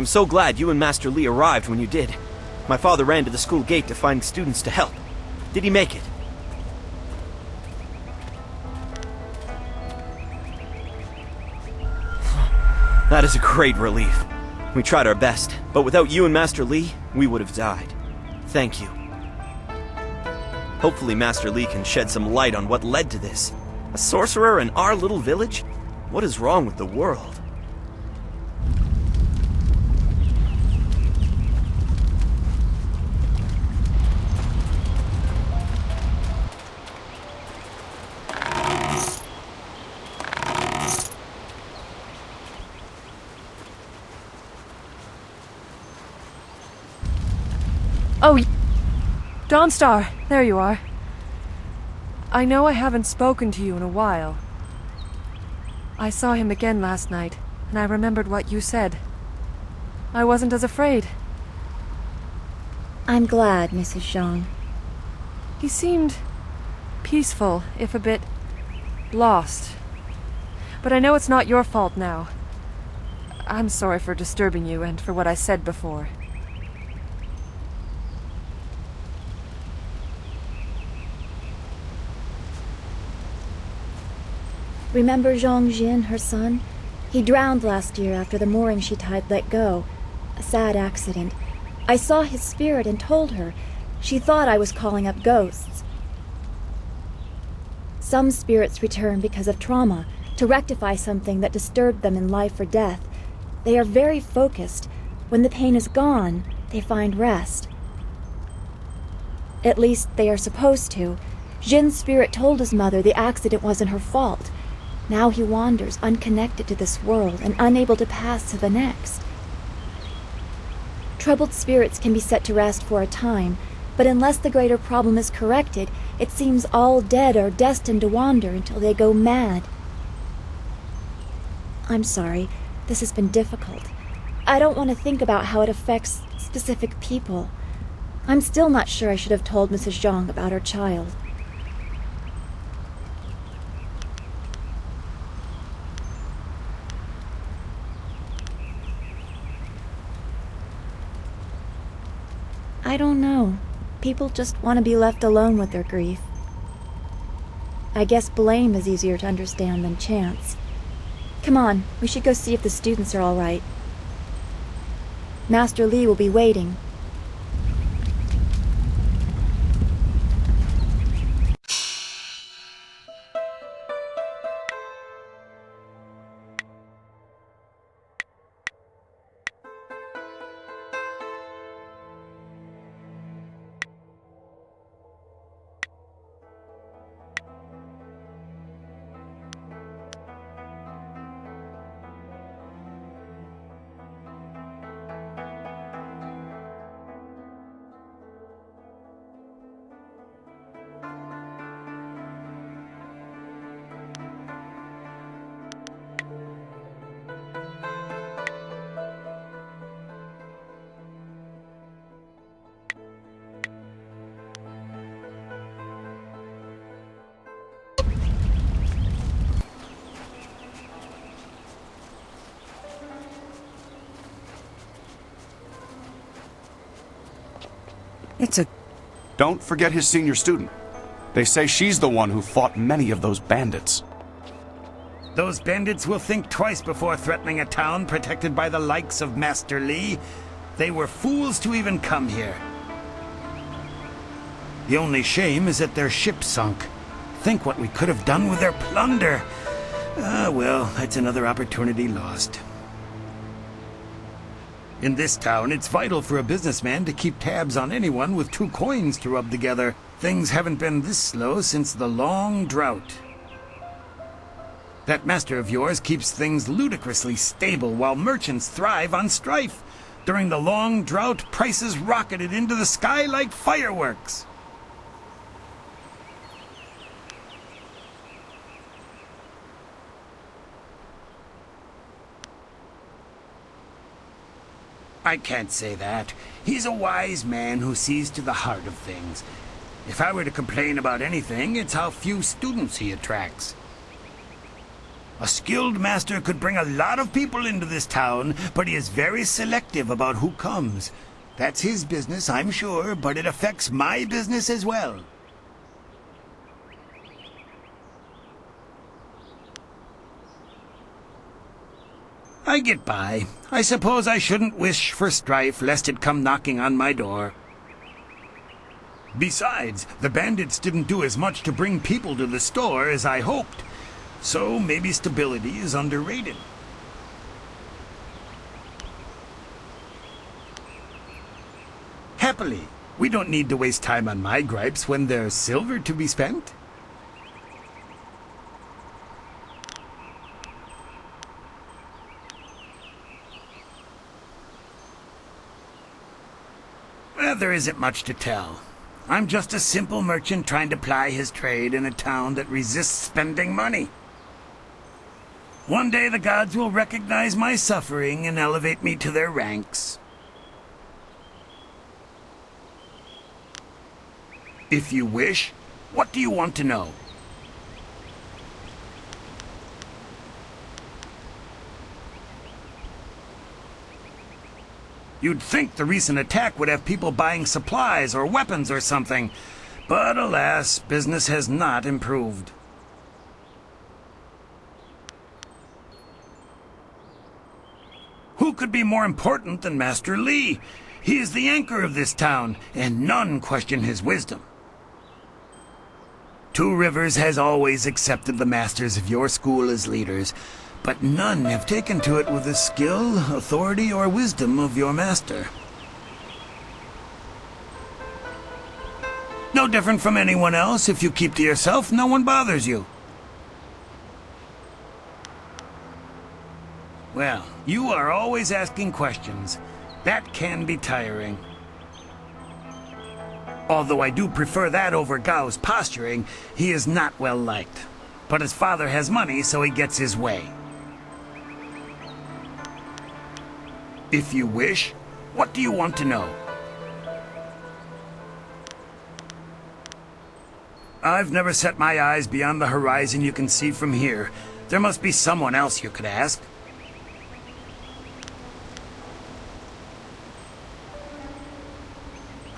I'm so glad you and Master Lee arrived when you did. My father ran to the school gate to find students to help. Did he make it? That is a great relief. We tried our best, but without you and Master Lee, we would have died. Thank you. Hopefully Master Lee can shed some light on what led to this. A sorcerer in our little village? What is wrong with the world? Oh, Dawnstar, there you are. I know I haven't spoken to you in a while. I saw him again last night, and I remembered what you said. I wasn't as afraid. I'm glad, Mrs. Zhang. He seemed peaceful, if a bit lost. But I know it's not your fault now. I'm sorry for disturbing you and for what I said before. Remember Zhang Jin, her son? He drowned last year after the mooring she tied let go. A sad accident. I saw his spirit and told her. She thought I was calling up ghosts. Some spirits return because of trauma, to rectify something that disturbed them in life or death. They are very focused. When the pain is gone, they find rest. At least they are supposed to. Jin's spirit told his mother the accident wasn't her fault. Now he wanders, unconnected to this world and unable to pass to the next. Troubled spirits can be set to rest for a time, but unless the greater problem is corrected, it seems all dead are destined to wander until they go mad. I'm sorry, this has been difficult. I don't want to think about how it affects specific people. I'm still not sure I should have told Mrs. Zhang about her child. I don't know. People just want to be left alone with their grief. I guess blame is easier to understand than chance. Come on, we should go see if the students are all right. Master Lee will be waiting. Don't forget his senior student. They say she's the one who fought many of those bandits. Those bandits will think twice before threatening a town protected by the likes of Master Lee. They were fools to even come here. The only shame is that their ship sunk. Think what we could have done with their plunder. Ah, well, that's another opportunity lost. In this town, it's vital for a businessman to keep tabs on anyone with 2 coins to rub together. Things haven't been this slow since the long drought. That master of yours keeps things ludicrously stable while merchants thrive on strife. During the long drought, prices rocketed into the sky like fireworks. I can't say that. He's a wise man who sees to the heart of things. If I were to complain about anything, it's how few students he attracts. A skilled master could bring a lot of people into this town, but he is very selective about who comes. That's his business, I'm sure, but it affects my business as well. I get by. I suppose I shouldn't wish for strife, lest it come knocking on my door. Besides, the bandits didn't do as much to bring people to the store as I hoped, so maybe stability is underrated. Happily, we don't need to waste time on my gripes when there's silver to be spent. Well, there isn't much to tell. I'm just a simple merchant trying to ply his trade in a town that resists spending money. One day the gods will recognize my suffering and elevate me to their ranks. If you wish, what do you want to know? You'd think the recent attack would have people buying supplies or weapons or something, but alas, business has not improved. Who could be more important than Master Li? He is the anchor of this town, and none question his wisdom. Two Rivers has always accepted the masters of your school as leaders, but none have taken to it with the skill, authority, or wisdom of your master. No different from anyone else. If you keep to yourself, no one bothers you. Well, you are always asking questions. That can be tiring. Although I do prefer that over Gao's posturing, he is not well liked. But his father has money, so he gets his way. If you wish, what do you want to know? I've never set my eyes beyond the horizon you can see from here. There must be someone else you could ask.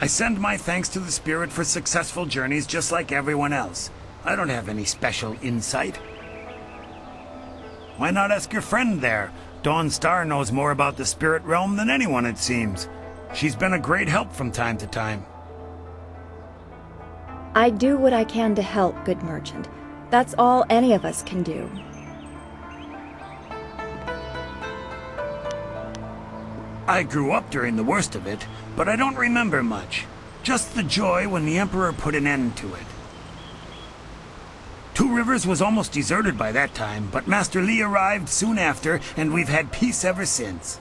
I send my thanks to the Spirit for successful journeys just like everyone else. I don't have any special insight. Why not ask your friend there? Dawn Star knows more about the spirit realm than anyone, it seems. She's been a great help from time to time. I do what I can to help, good merchant. That's all any of us can do. I grew up during the worst of it, but I don't remember much. Just the joy when the Emperor put an end to it. Two Rivers was almost deserted by that time, but Master Li arrived soon after, and we've had peace ever since.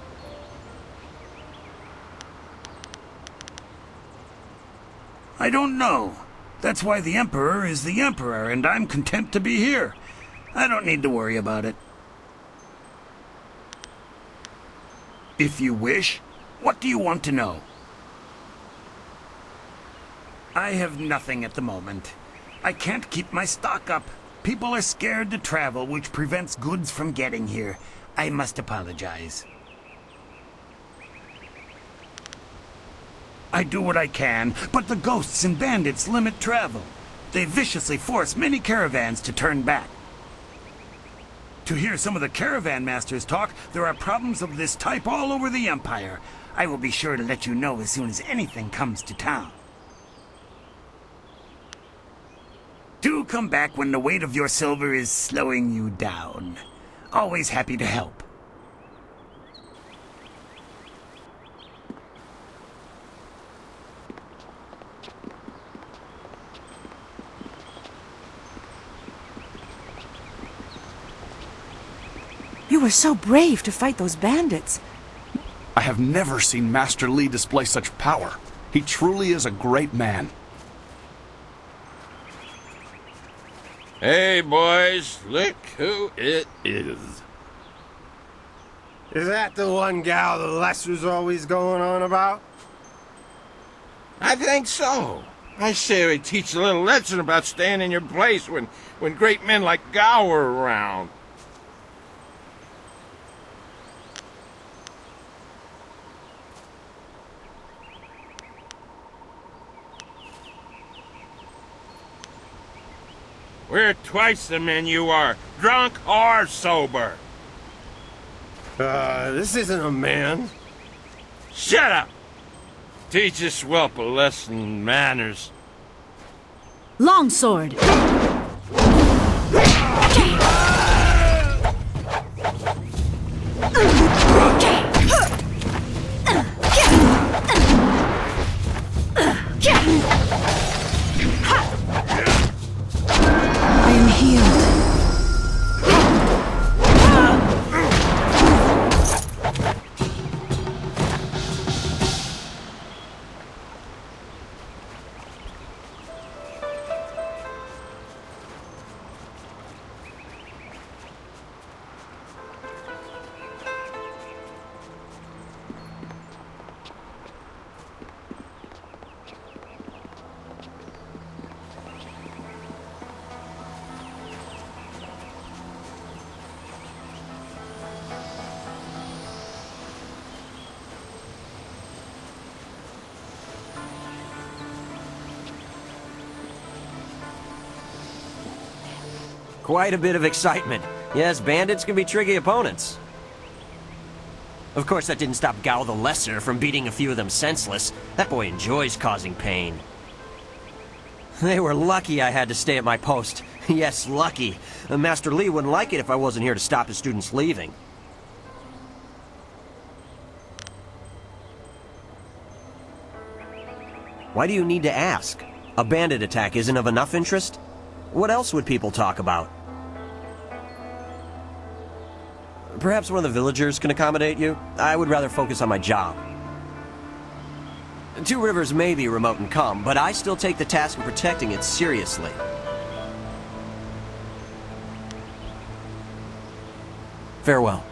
I don't know. That's why the Emperor is the Emperor, and I'm content to be here. I don't need to worry about it. If you wish, what do you want to know? I have nothing at the moment. I can't keep my stock up. People are scared to travel, which prevents goods from getting here. I must apologize. I do what I can, but the ghosts and bandits limit travel. They viciously force many caravans to turn back. To hear some of the caravan masters talk, there are problems of this type all over the Empire. I will be sure to let you know as soon as anything comes to town. Do come back when the weight of your silver is slowing you down. Always happy to help. You were so brave to fight those bandits. I have never seen Master Li display such power. He truly is a great man. Hey, boys, look who it is. Is that the one gal the Lesser's always going on about? I think so. I say we teach a little lesson about staying in your place when great men like Gao are around. We're twice the men you are, drunk or sober. This isn't a man. Shut up! Teach this whelp a lesson in manners. Longsword. I am healed. Quite a bit of excitement. Yes, bandits can be tricky opponents. Of course, that didn't stop Gao the Lesser from beating a few of them senseless. That boy enjoys causing pain. They were lucky I had to stay at my post. Yes, lucky. Master Li wouldn't like it if I wasn't here to stop his students leaving. Why do you need to ask? A bandit attack isn't of enough interest? What else would people talk about? Perhaps one of the villagers can accommodate you? I would rather focus on my job. Two Rivers may be remote and calm, but I still take the task of protecting it seriously. Farewell.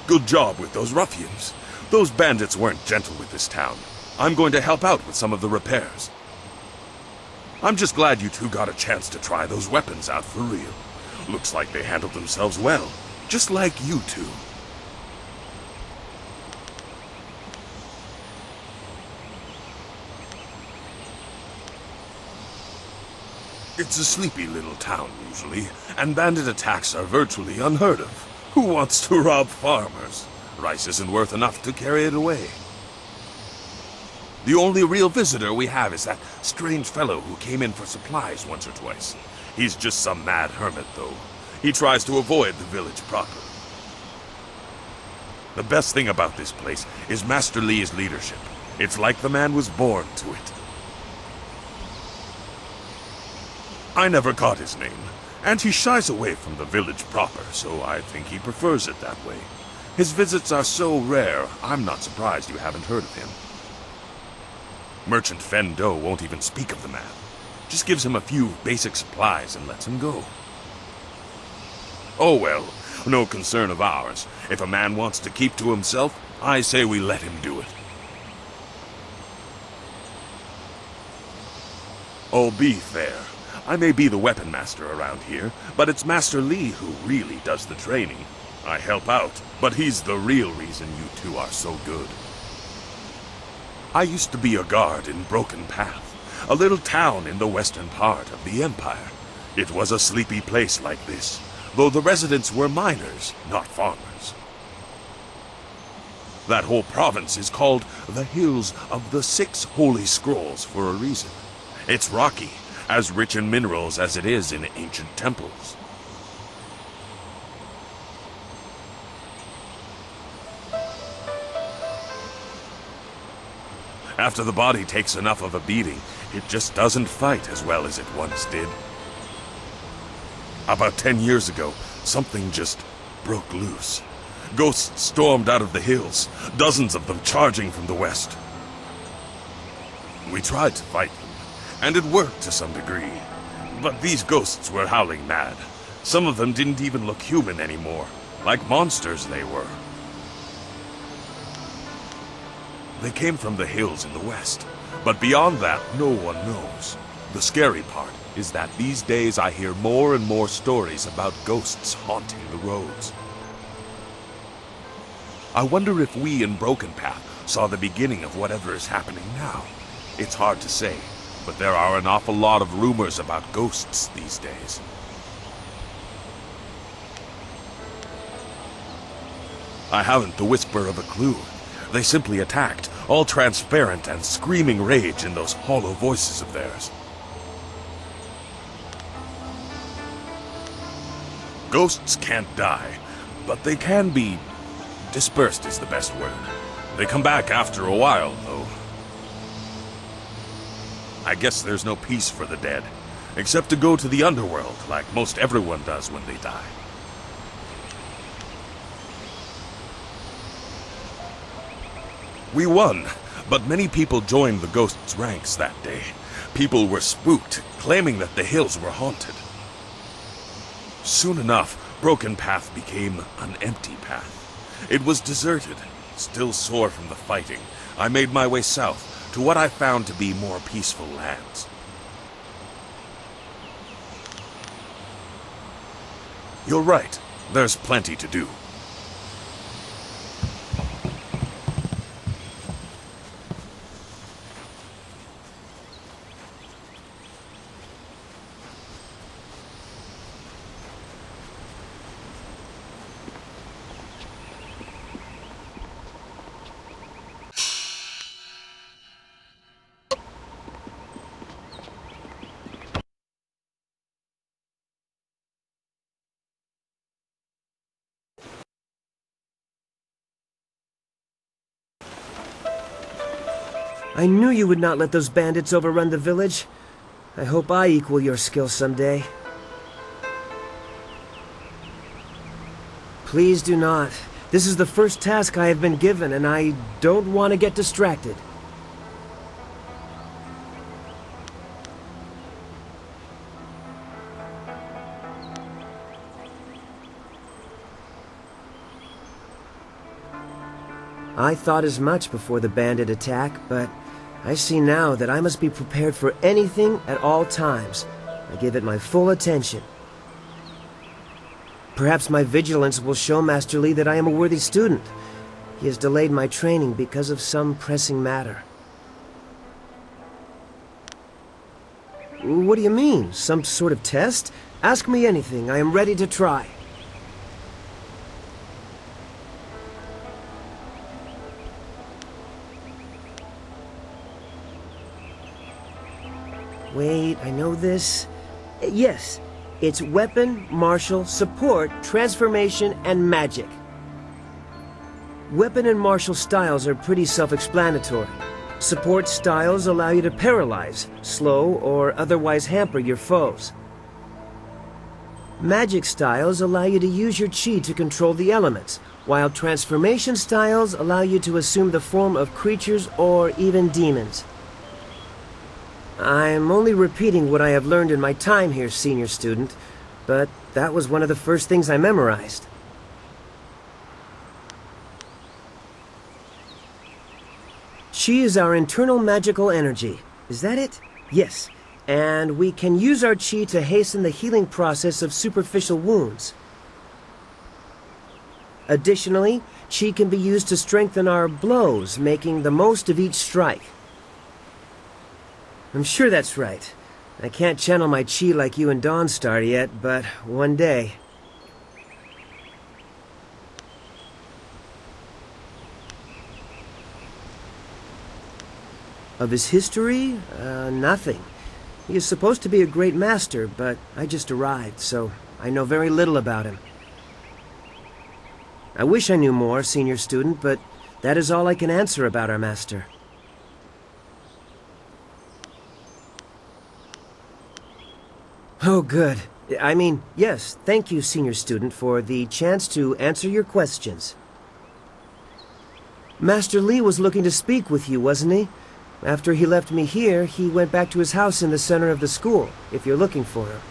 Good job with those ruffians. Those bandits weren't gentle with this town. I'm going to help out with some of the repairs. I'm just glad you two got a chance to try those weapons out for real. Looks like they handled themselves well, just like you two. It's a sleepy little town usually, and bandit attacks are virtually unheard of. Who wants to rob farmers? Rice isn't worth enough to carry it away. The only real visitor we have is that strange fellow who came in for supplies once or twice. He's just some mad hermit, though. He tries to avoid the village proper. The best thing about this place is Master Li's leadership. It's like the man was born to it. I never caught his name. And he shies away from the village proper, so I think he prefers it that way. His visits are so rare, I'm not surprised you haven't heard of him. Merchant Fen Do won't even speak of the man. Just gives him a few basic supplies and lets him go. Oh well, no concern of ours. If a man wants to keep to himself, I say we let him do it. Oh, be fair. I may be the weapon master around here, but it's Master Li who really does the training. I help out, but he's the real reason you two are so good. I used to be a guard in Broken Path, a little town in the western part of the Empire. It was a sleepy place like this, though the residents were miners, not farmers. That whole province is called the Hills of the Six Holy Scrolls for a reason. It's rocky, as rich in minerals as it is in ancient temples. After the body takes enough of a beating, it just doesn't fight as well as it once did. About 10 years ago, something just broke loose. Ghosts stormed out of the hills, dozens of them charging from the west. We tried to fight them, and it worked to some degree. But these ghosts were howling mad. Some of them didn't even look human anymore. Like monsters they were. They came from the hills in the west. But beyond that, no one knows. The scary part is that these days I hear more and more stories about ghosts haunting the roads. I wonder if we in Broken Path saw the beginning of whatever is happening now. It's hard to say, but there are an awful lot of rumors about ghosts these days. I haven't the whisper of a clue. They simply attacked, all transparent and screaming rage in those hollow voices of theirs. Ghosts can't die, but they can be... dispersed is the best word. They come back after a while, though. I guess there's no peace for the dead, except to go to the underworld, like most everyone does when they die. We won, but many people joined the ghosts' ranks that day. People were spooked, claiming that the hills were haunted. Soon enough, Broken Path became an empty path. It was deserted. Still sore from the fighting, I made my way south to what I found to be more peaceful lands. You're right. There's plenty to do. I knew you would not let those bandits overrun the village. I hope I equal your skill someday. Please do not. This is the first task I have been given, and I don't want to get distracted. I thought as much before the bandit attack, but I see now that I must be prepared for anything at all times. I give it my full attention. Perhaps my vigilance will show Master Li that I am a worthy student. He has delayed my training because of some pressing matter. What do you mean? Some sort of test? Ask me anything. I am ready to try. Wait, I know this. Yes, it's weapon, martial, support, transformation, and magic. Weapon and martial styles are pretty self-explanatory. Support styles allow you to paralyze, slow, or otherwise hamper your foes. Magic styles allow you to use your chi to control the elements, while transformation styles allow you to assume the form of creatures or even demons. I'm only repeating what I have learned in my time here, senior student, but that was one of the first things I memorized. Chi is our internal magical energy. Is that it? Yes. And we can use our chi to hasten the healing process of superficial wounds. Additionally, chi can be used to strengthen our blows, making the most of each strike. I'm sure that's right. I can't channel my chi like you and Dawnstar yet, but one day. Of his history? Nothing. He is supposed to be a great master, but I just arrived, so I know very little about him. I wish I knew more, senior student, but that is all I can answer about our master. Oh, good. I mean, yes, thank you, senior student, for the chance to answer your questions. Master Li was looking to speak with you, wasn't he? After he left me here, he went back to his house in the center of the school, if you're looking for him.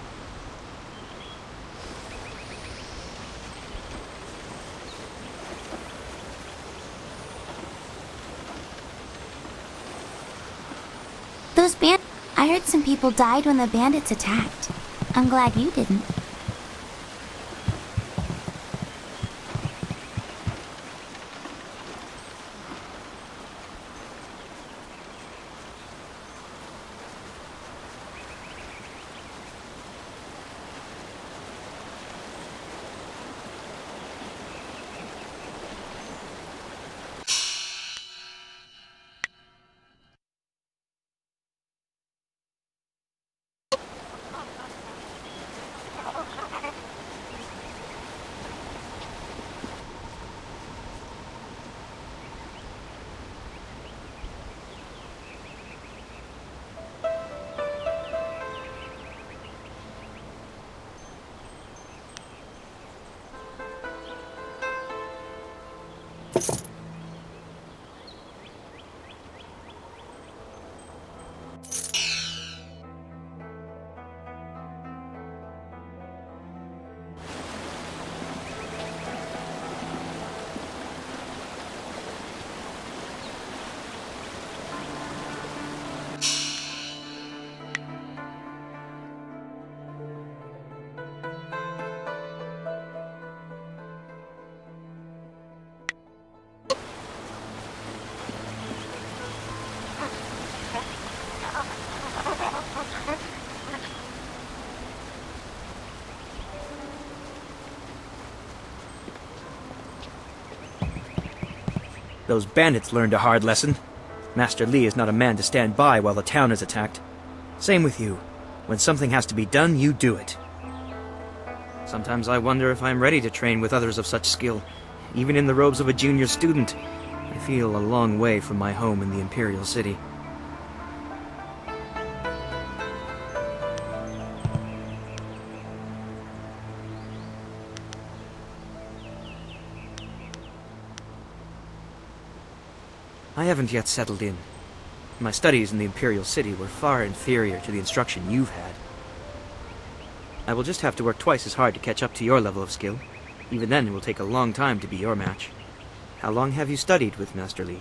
I heard some people died when the bandits attacked. I'm glad you didn't. Those bandits learned a hard lesson. Master Li is not a man to stand by while the town is attacked. Same with you. When something has to be done, you do it. Sometimes I wonder if I'm ready to train with others of such skill. Even in the robes of a junior student, I feel a long way from my home in the Imperial City. I haven't yet settled in. My studies in the Imperial City were far inferior to the instruction you've had. I will just have to work twice as hard to catch up to your level of skill. Even then, it will take a long time to be your match. How long have you studied with Master Li?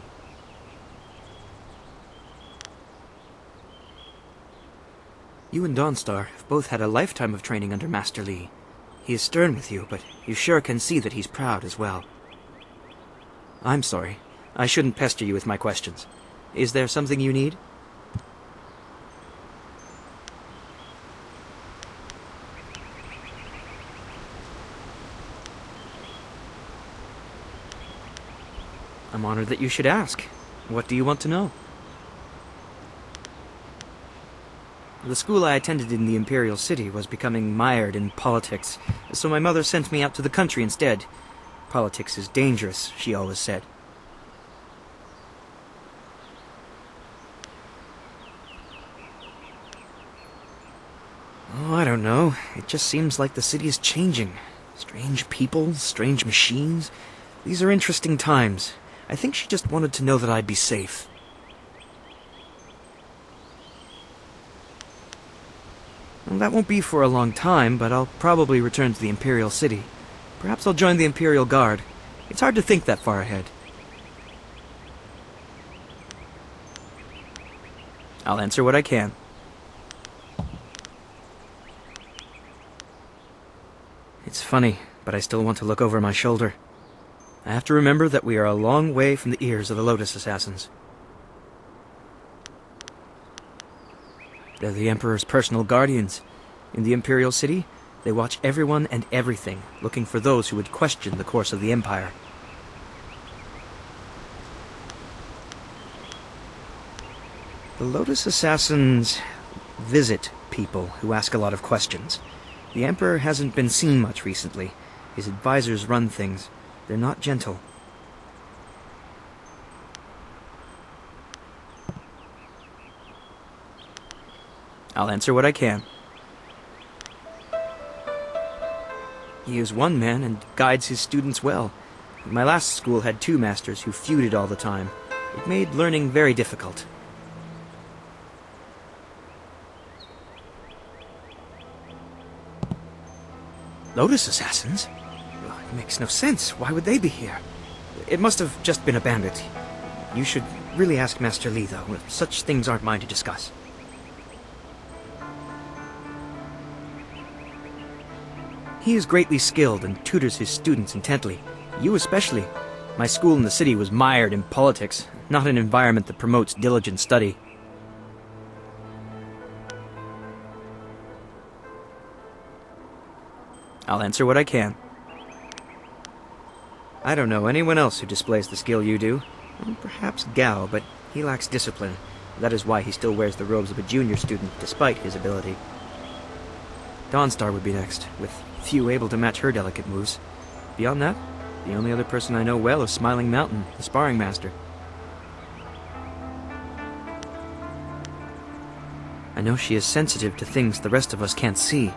You and Dawnstar have both had a lifetime of training under Master Li. He is stern with you, but you sure can see that he's proud as well. I'm sorry. I shouldn't pester you with my questions. Is there something you need? I'm honored that you should ask. What do you want to know? The school I attended in the Imperial City was becoming mired in politics, so my mother sent me out to the country instead. Politics is dangerous, she always said. Oh, I don't know. It just seems like the city is changing. Strange people, strange machines. These are interesting times. I think she just wanted to know that I'd be safe. Well, that won't be for a long time, but I'll probably return to the Imperial City. Perhaps I'll join the Imperial Guard. It's hard to think that far ahead. I'll answer what I can. It's funny, but I still want to look over my shoulder. I have to remember that we are a long way from the ears of the Lotus Assassins. They're the Emperor's personal guardians. In the Imperial City, they watch everyone and everything, looking for those who would question the course of the Empire. The Lotus Assassins visit people who ask a lot of questions. The Emperor hasn't been seen much recently. His advisors run things. They're not gentle. I'll answer what I can. He is one man and guides his students well. My last school had 2 masters who feuded all the time. It made learning very difficult. Lotus Assassins? It makes no sense. Why would they be here? It must have just been a bandit. You should really ask Master Li, though. Such things aren't mine to discuss. He is greatly skilled and tutors his students intently. You especially. My school in the city was mired in politics, not an environment that promotes diligent study. I'll answer what I can. I don't know anyone else who displays the skill you do. Well, perhaps Gao, but he lacks discipline. That is why he still wears the robes of a junior student, despite his ability. Dawnstar would be next, with few able to match her delicate moves. Beyond that, the only other person I know well is Smiling Mountain, the sparring master. I know she is sensitive to things the rest of us can't see.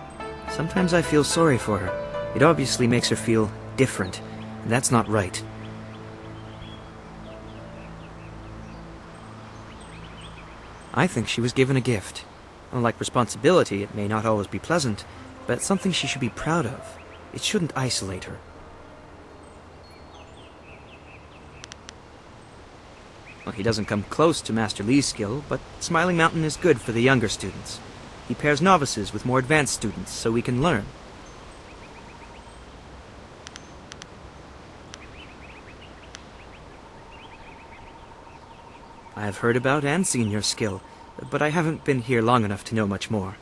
Sometimes I feel sorry for her. It obviously makes her feel different, and that's not right. I think she was given a gift. Unlike responsibility, it may not always be pleasant, but it's something she should be proud of. It shouldn't isolate her. Well, he doesn't come close to Master Lee's skill, but Smiling Mountain is good for the younger students. He pairs novices with more advanced students so we can learn. I have heard about and seen your skill, but I haven't been here long enough to know much more.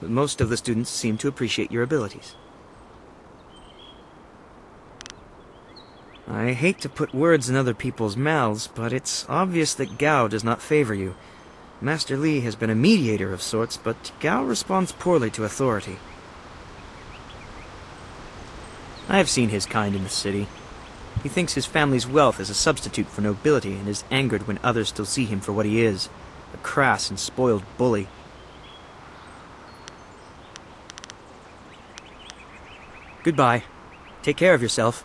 Most of the students seem to appreciate your abilities. I hate to put words in other people's mouths, but it's obvious that Gao does not favor you. Master Lee has been a mediator of sorts, but Gao responds poorly to authority. I have seen his kind in the city. He thinks his family's wealth is a substitute for nobility and is angered when others still see him for what he is, a crass and spoiled bully. Goodbye. Take care of yourself.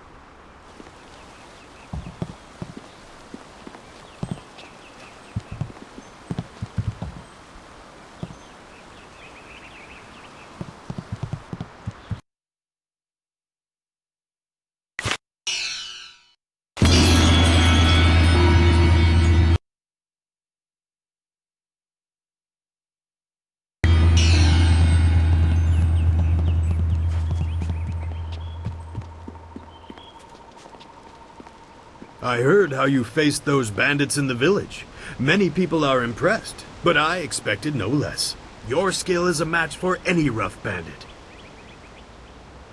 I heard how you faced those bandits in the village. Many people are impressed, but I expected no less. Your skill is a match for any rough bandit.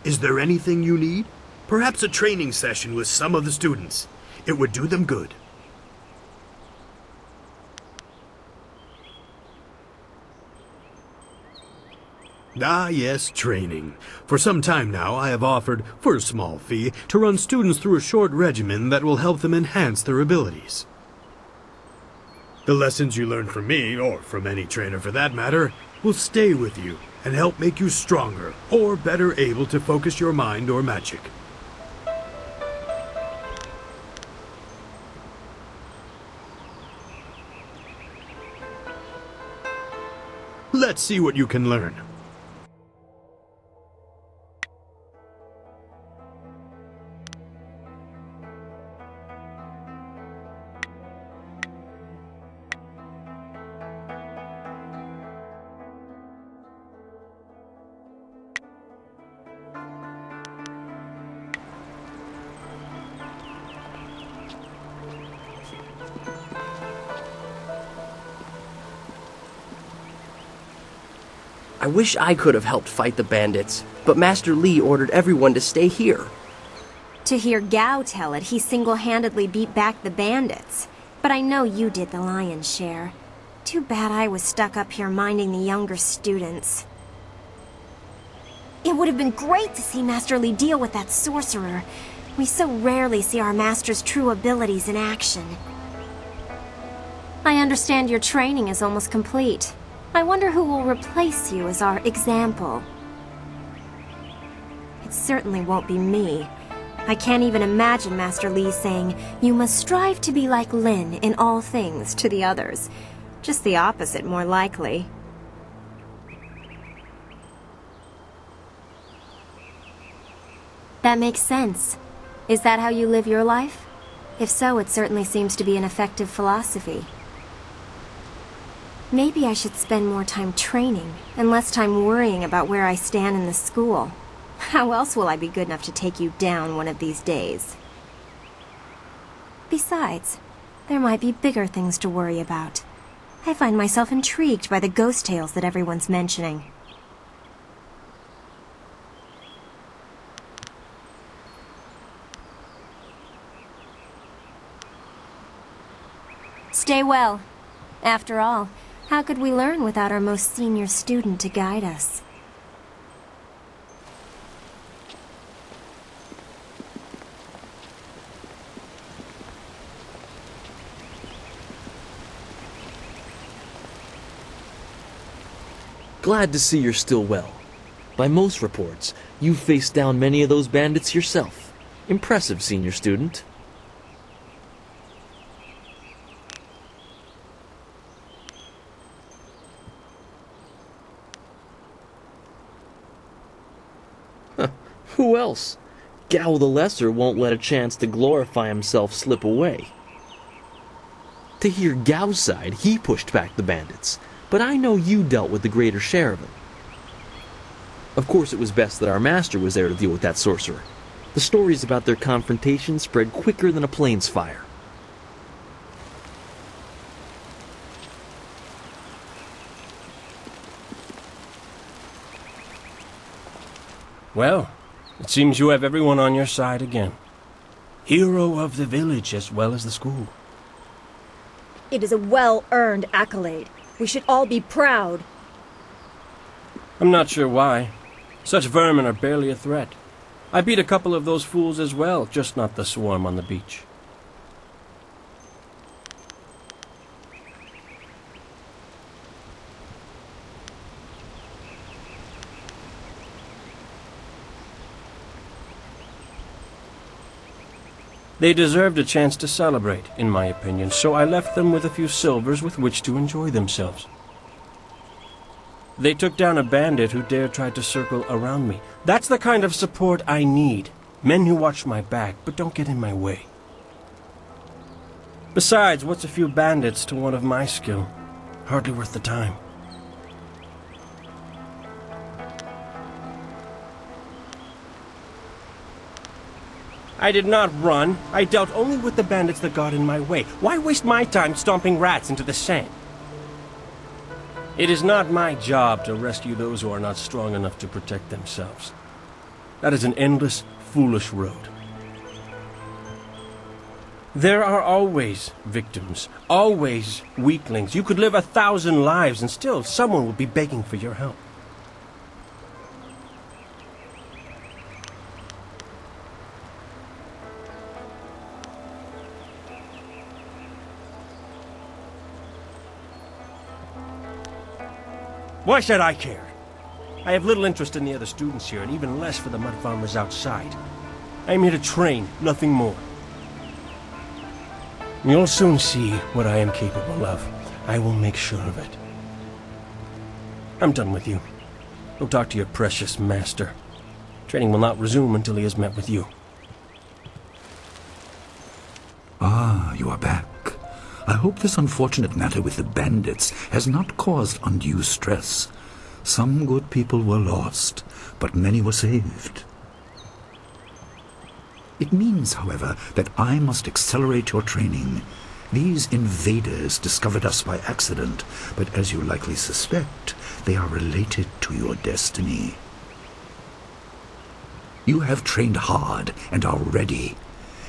Is there anything you need? Perhaps a training session with some of the students. It would do them good. Ah, yes, training. For some time now, I have offered, for a small fee, to run students through a short regimen that will help them enhance their abilities. The lessons you learn from me, or from any trainer for that matter, will stay with you and help make you stronger, or better able to focus your mind or magic. Let's see what you can learn. I wish I could have helped fight the bandits, but Master Lee ordered everyone to stay here. To hear Gao tell it, he single-handedly beat back the bandits. But I know you did the lion's share. Too bad I was stuck up here minding the younger students. It would have been great to see Master Lee deal with that sorcerer. We so rarely see our master's true abilities in action. I understand your training is almost complete. I wonder who will replace you as our example. It certainly won't be me. I can't even imagine Master Lee saying, "You must strive to be like Lin in all things," to the others. Just the opposite, more likely. That makes sense. Is that how you live your life? If so, it certainly seems to be an effective philosophy. Maybe I should spend more time training, and less time worrying about where I stand in the school. How else will I be good enough to take you down one of these days? Besides, there might be bigger things to worry about. I find myself intrigued by the ghost tales that everyone's mentioning. Stay well. After all, how could we learn without our most senior student to guide us? Glad to see you're still well. By most reports, you faced down many of those bandits yourself. Impressive, senior student. Who else? Gao the Lesser won't let a chance to glorify himself slip away. To hear Gao's side, he pushed back the bandits, but I know you dealt with the greater share of it. Of course, it was best that our master was there to deal with that sorcerer. The stories about their confrontation spread quicker than a plane's fire. Well, it seems you have everyone on your side again. Hero of the village as well as the school. It is a well-earned accolade. We should all be proud. I'm not sure why. Such vermin are barely a threat. I beat a couple of those fools as well, just not the swarm on the beach. They deserved a chance to celebrate, in my opinion, so I left them with a few silvers with which to enjoy themselves. They took down a bandit who dared try to circle around me. That's the kind of support I need. Men who watch my back, but don't get in my way. Besides, what's a few bandits to one of my skill? Hardly worth the time. I did not run. I dealt only with the bandits that got in my way. Why waste my time stomping rats into the sand? It is not my job to rescue those who are not strong enough to protect themselves. That is an endless, foolish road. There are always victims, always weaklings. You could live 1,000 lives and still someone would be begging for your help. Why should I care? I have little interest in the other students here, and even less for the mud farmers outside. I am here to train, nothing more. You'll soon see what I am capable of. I will make sure of it. I'm done with you. Go talk to your precious master. Training will not resume until he has met with you. Ah, you are back. I hope this unfortunate matter with the bandits has not caused undue stress. Some good people were lost, but many were saved. It means, however, that I must accelerate your training. These invaders discovered us by accident, but as you likely suspect, they are related to your destiny. You have trained hard and are ready.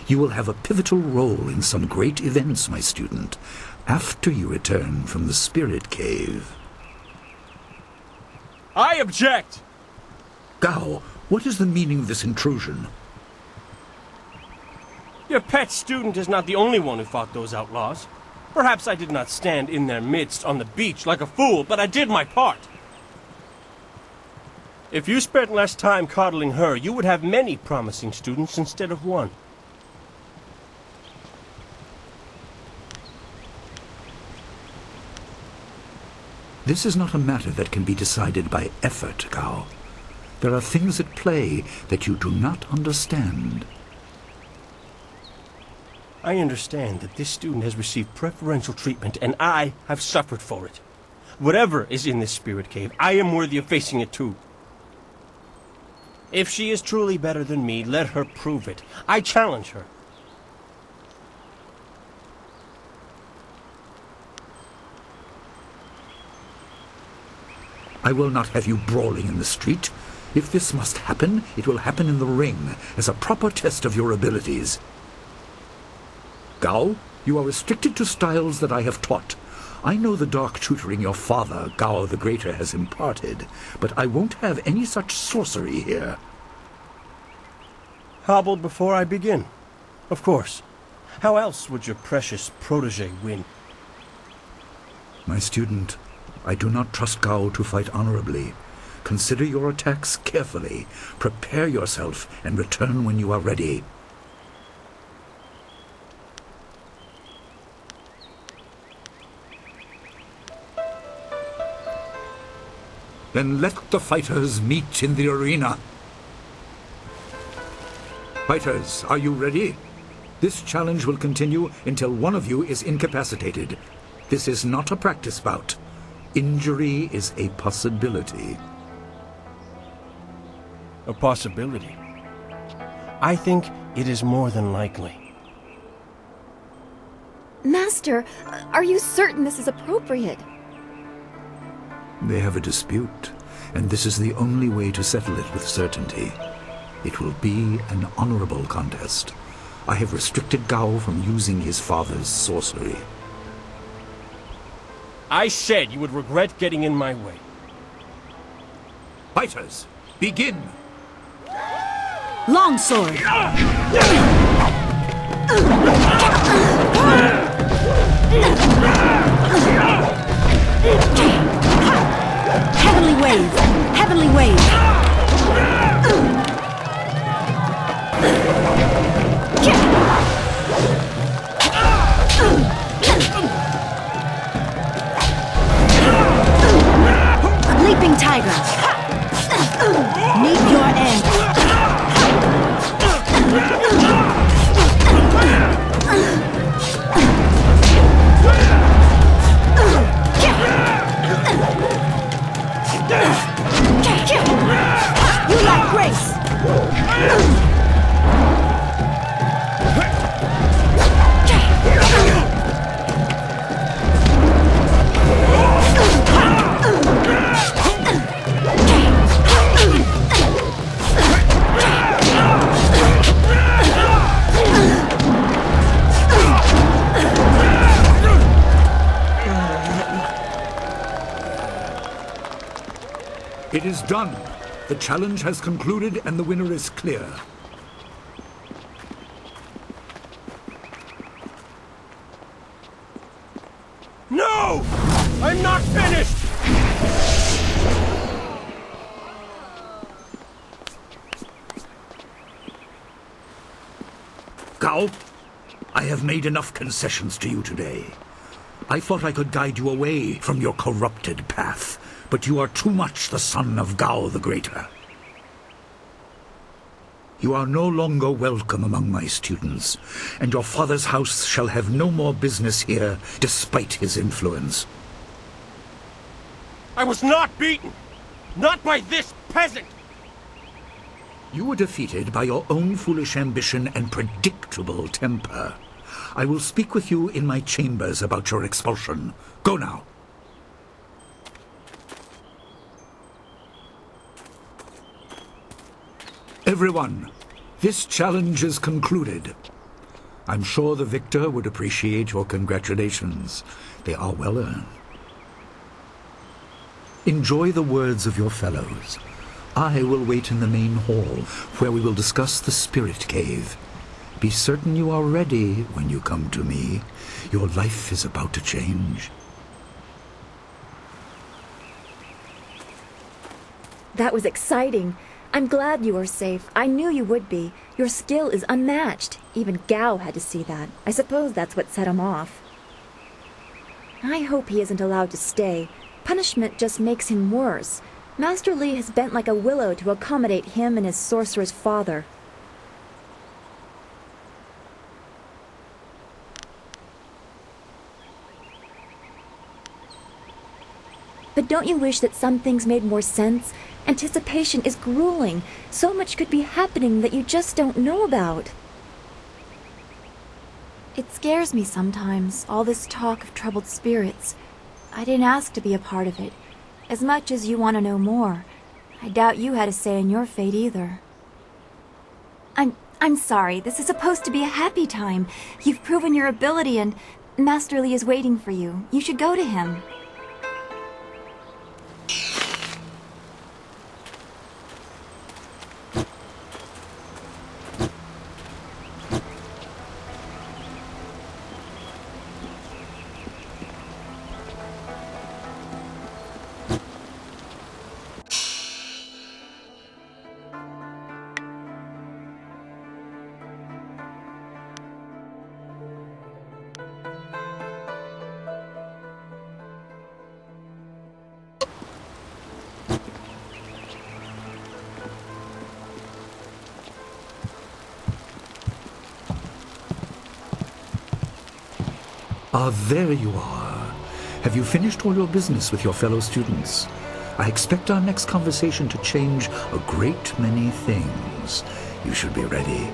You will have a pivotal role in some great events, my student, after you return from the Spirit Cave. I object! Gao, what is the meaning of this intrusion? Your pet student is not the only one who fought those outlaws. Perhaps I did not stand in their midst on the beach like a fool, but I did my part. If you spent less time coddling her, you would have many promising students instead of one. This is not a matter that can be decided by effort, Gao. There are things at play that you do not understand. I understand that this student has received preferential treatment, and I have suffered for it. Whatever is in this spirit cave, I am worthy of facing it too. If she is truly better than me, let her prove it. I challenge her. I will not have you brawling in the street. If this must happen, it will happen in the ring, as a proper test of your abilities. Gao, you are restricted to styles that I have taught. I know the dark tutoring your father, Gao the Greater, has imparted, but I won't have any such sorcery here. Hobbled before I begin. Of course. How else would your precious protege win? My student, I do not trust Gao to fight honorably. Consider your attacks carefully. Prepare yourself and return when you are ready. Then let the fighters meet in the arena. Fighters, are you ready? This challenge will continue until one of you is incapacitated. This is not a practice bout. Injury is a possibility. A possibility? I think it is more than likely. Master, are you certain this is appropriate? They have a dispute, and this is the only way to settle it with certainty. It will be an honorable contest. I have restricted Gao from using his father's sorcery. I said you would regret getting in my way. Fighters, begin! Longsword! Heavenly wave! Heavenly wave! Leaping tiger! Meet your end! You lack grace! It is done. The challenge has concluded and the winner is clear. No! I'm not finished! Gao, I have made enough concessions to you today. I thought I could guide you away from your corrupted path, but you are too much the son of Gao the Greater. You are no longer welcome among my students, and your father's house shall have no more business here, despite his influence. I was not beaten! Not by this peasant! You were defeated by your own foolish ambition and predictable temper. I will speak with you in my chambers about your expulsion. Go now. Everyone, this challenge is concluded. I'm sure the victor would appreciate your congratulations. They are well earned. Enjoy the words of your fellows. I will wait in the main hall, where we will discuss the spirit cave. Be certain you are ready when you come to me. Your life is about to change. That was exciting. I'm glad you were safe. I knew you would be. Your skill is unmatched. Even Gao had to see that. I suppose that's what set him off. I hope he isn't allowed to stay. Punishment just makes him worse. Master Li has bent like a willow to accommodate him and his sorcerer's father. But don't you wish that some things made more sense? Anticipation is grueling. So much could be happening that you just don't know about. It scares me sometimes, all this talk of troubled spirits. I didn't ask to be a part of it. As much as you want to know more, I doubt you had a say in your fate either. I'm sorry. This is supposed to be a happy time. You've proven your ability and Master Li is waiting for you. You should go to him. Ah, there you are. Have you finished all your business with your fellow students? I expect our next conversation to change a great many things. You should be ready.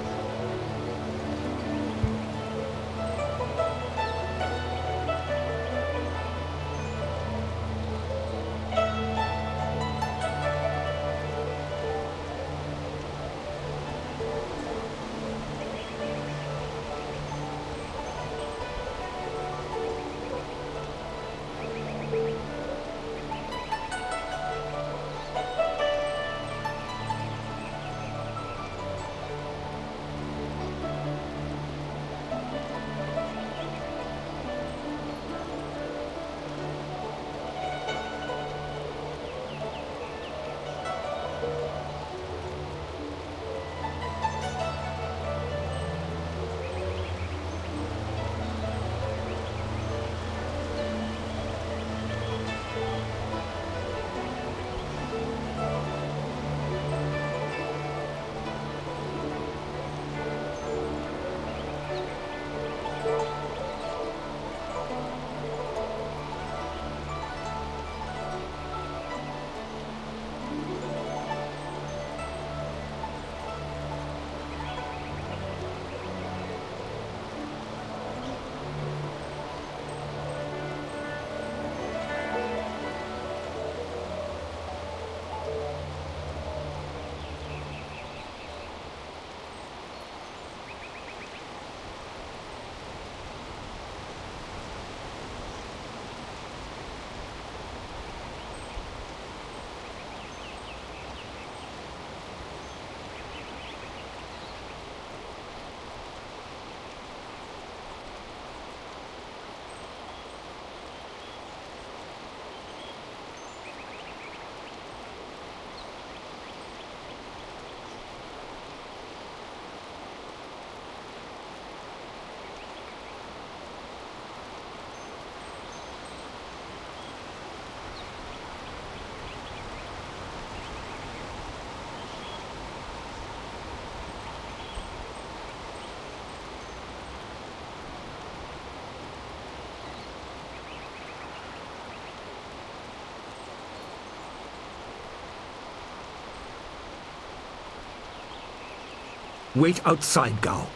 Wait outside, Gao.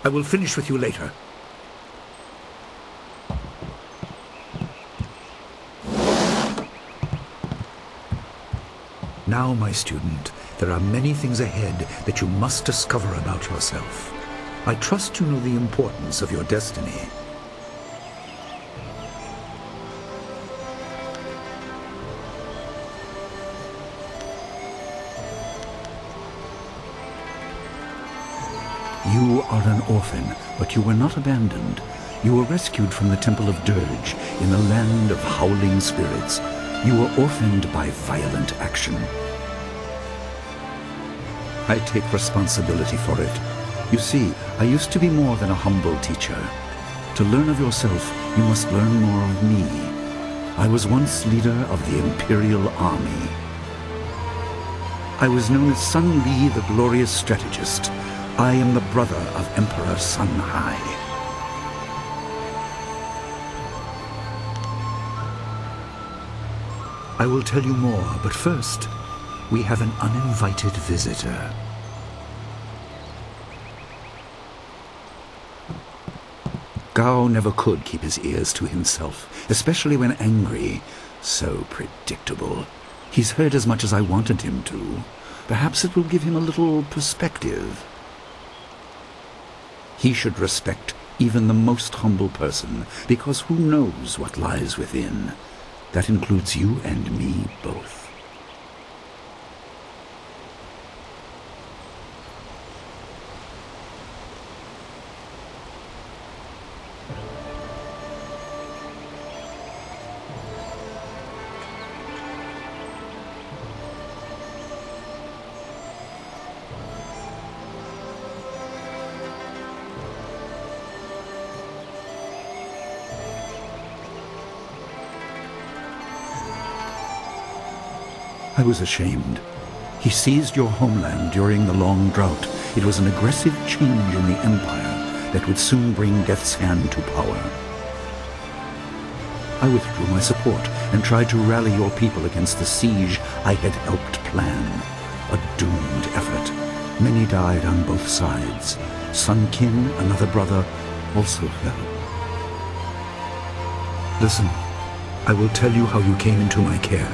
I will finish with you later. Now, my student, there are many things ahead that you must discover about yourself. I trust you know the importance of your destiny. You are an orphan, but you were not abandoned. You were rescued from the Temple of Dirge in the land of howling spirits. You were orphaned by violent action. I take responsibility for it. You see, I used to be more than a humble teacher. To learn of yourself, you must learn more of me. I was once leader of the Imperial Army. I was known as Sun Li, the glorious strategist. I am the brother of Emperor Sun Hai. I will tell you more, but first, We have an uninvited visitor. Gao never could keep his ears to himself, especially when angry. So predictable. He's heard as much as I wanted him to. Perhaps it will give him a little perspective. He should respect even the most humble person, because who knows what lies within? That includes you and me both. I was ashamed. He seized your homeland during the long drought. It was an aggressive change in the Empire that would soon bring Death's Hand to power. I withdrew my support and tried to rally your people against the siege I had helped plan. A doomed effort. Many died on both sides. Sun Qin, another brother, also fell. Listen, I will tell you how you came into my care.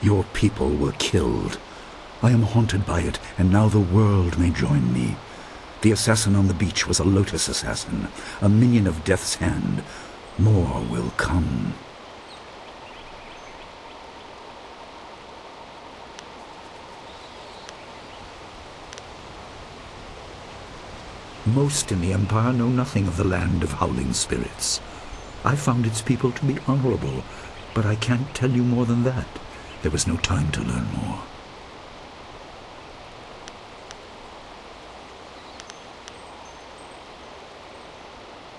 Your people were killed. I am haunted by it, and now the world may join me. The assassin on the beach was a Lotus assassin, a minion of Death's Hand. More will come. Most in the Empire know nothing of the land of howling spirits. I found its people to be honorable, but I can't tell you more than that. There was no time to learn more.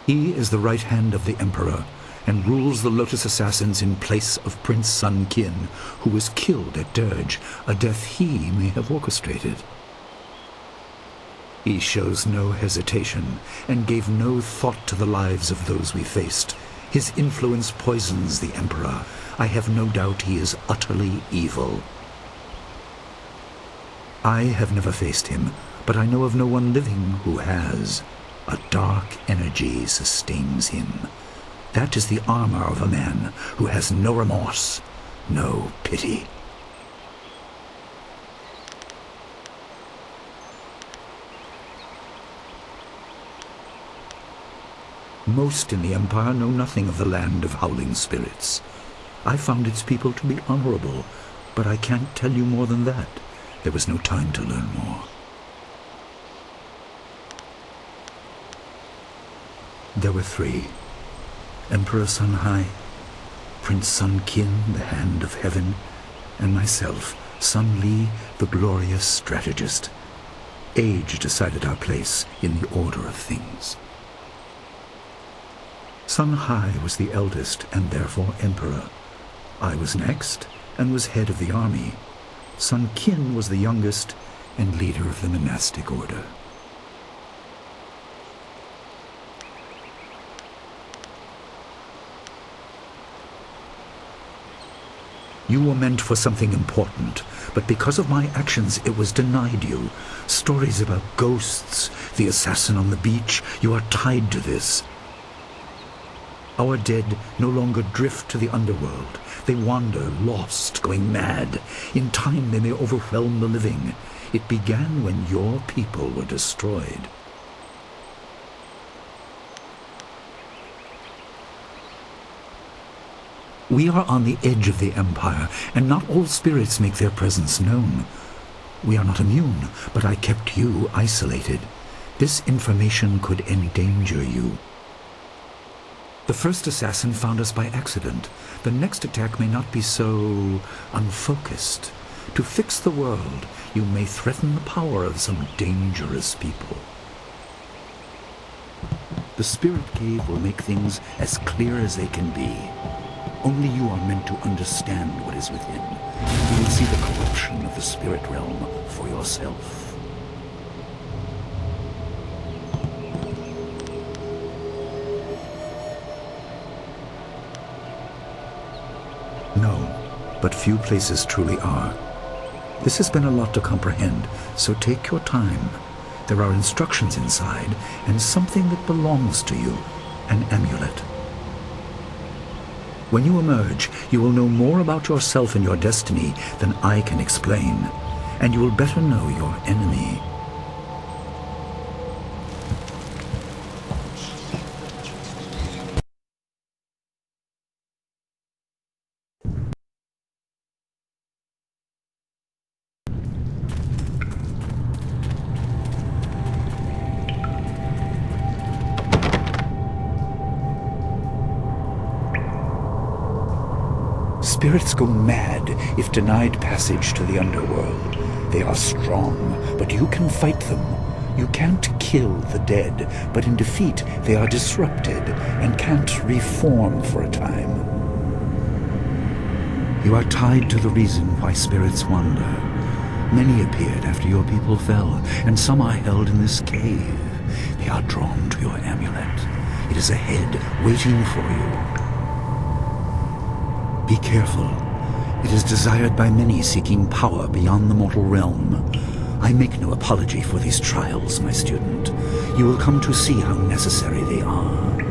He is the right hand of the Emperor, and rules the Lotus Assassins in place of Prince Sun Qin, who was killed at Dirge, a death he may have orchestrated. He shows no hesitation, and gave no thought to the lives of those we faced. His influence poisons the Emperor. I have no doubt he is utterly evil. I have never faced him, but I know of no one living who has. A dark energy sustains him. That is the armor of a man who has no remorse, no pity. Most in the Empire know nothing of the land of howling spirits. I found its people to be honorable, but I can't tell you more than that. There was no time to learn more. There were three. Emperor Sunhai, Prince Sun Qin, the Hand of Heaven, and myself, Sun Li, the glorious strategist. Age decided our place in the order of things. Sunhai was the eldest and therefore emperor. I was next and was head of the army. Sun Qin was the youngest and leader of the monastic order. You were meant for something important, but because of my actions it was denied you. Stories about ghosts, the assassin on the beach, you are tied to this. Our dead no longer drift to the underworld. They wander, lost, going mad. In time they may overwhelm the living. It began when your people were destroyed. We are on the edge of the Empire, and not all spirits make their presence known. We are not immune, but I kept you isolated. This information could endanger you. The first assassin found us by accident. The next attack may not be so unfocused. To fix the world, you may threaten the power of some dangerous people. The Spirit Cave will make things as clear as they can be. Only you are meant to understand what is within. You will see the corruption of the spirit realm for yourself. No, but few places truly are. This has been a lot to comprehend, so take your time. There are instructions inside, and something that belongs to you, an amulet. When you emerge, you will know more about yourself and your destiny than I can explain, and you will better know your enemy. Spirits go mad if denied passage to the underworld. They are strong, but you can fight them. You can't kill the dead, but in defeat they are disrupted and can't reform for a time. You are tied to the reason why spirits wander. Many appeared after your people fell, and some are held in this cave. They are drawn to your amulet. It is ahead, waiting for you. Be careful. It is desired by many seeking power beyond the mortal realm. I make no apology for these trials, my student. You will come to see how necessary they are.